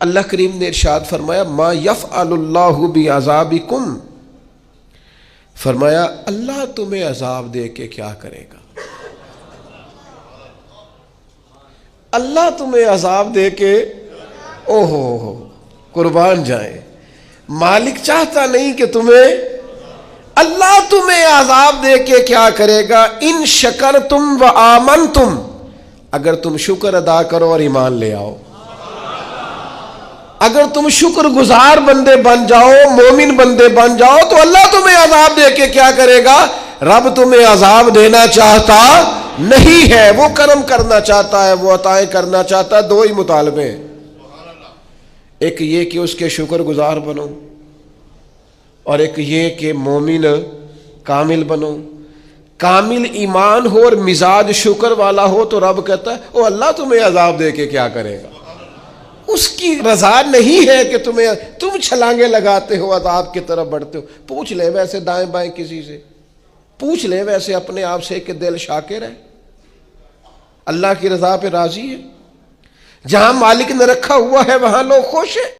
اللہ کریم نے ارشاد فرمایا ما یفعل اللہ بعذابکم، فرمایا اللہ تمہیں عذاب دے کے کیا کرے گا، اللہ تمہیں عذاب دے کے اوہو قربان جائیں، مالک چاہتا نہیں کہ اللہ تمہیں عذاب دے کے کیا کرے گا، ان شکرتم و آمنتم، اگر تم شکر ادا کرو اور ایمان لے آؤ، اگر تم شکر گزار بندے بن جاؤ، مومن بندے بن جاؤ، تو اللہ تمہیں عذاب دے کے کیا کرے گا، رب تمہیں عذاب دینا چاہتا نہیں ہے، وہ کرم کرنا چاہتا ہے، وہ عطائیں کرنا چاہتا ہے۔ دو ہی مطالبے ہیں، ایک یہ کہ اس کے شکر گزار بنو، اور ایک یہ کہ مومن کامل بنو۔ کامل ایمان ہو اور مزاج شکر والا ہو تو رب کہتا ہے او اللہ تمہیں عذاب دے کے کیا کرے گا، اس کی رضا نہیں ہے کہ تم چھلانگے لگاتے ہو، عذاب کی طرف بڑھتے ہو۔ پوچھ لے ویسے دائیں بائیں کسی سے، پوچھ لے ویسے اپنے آپ سے کہ دل شاکر ہے، اللہ کی رضا پہ راضی ہے؟ جہاں مالک نے رکھا ہوا ہے وہاں لوگ خوش ہیں۔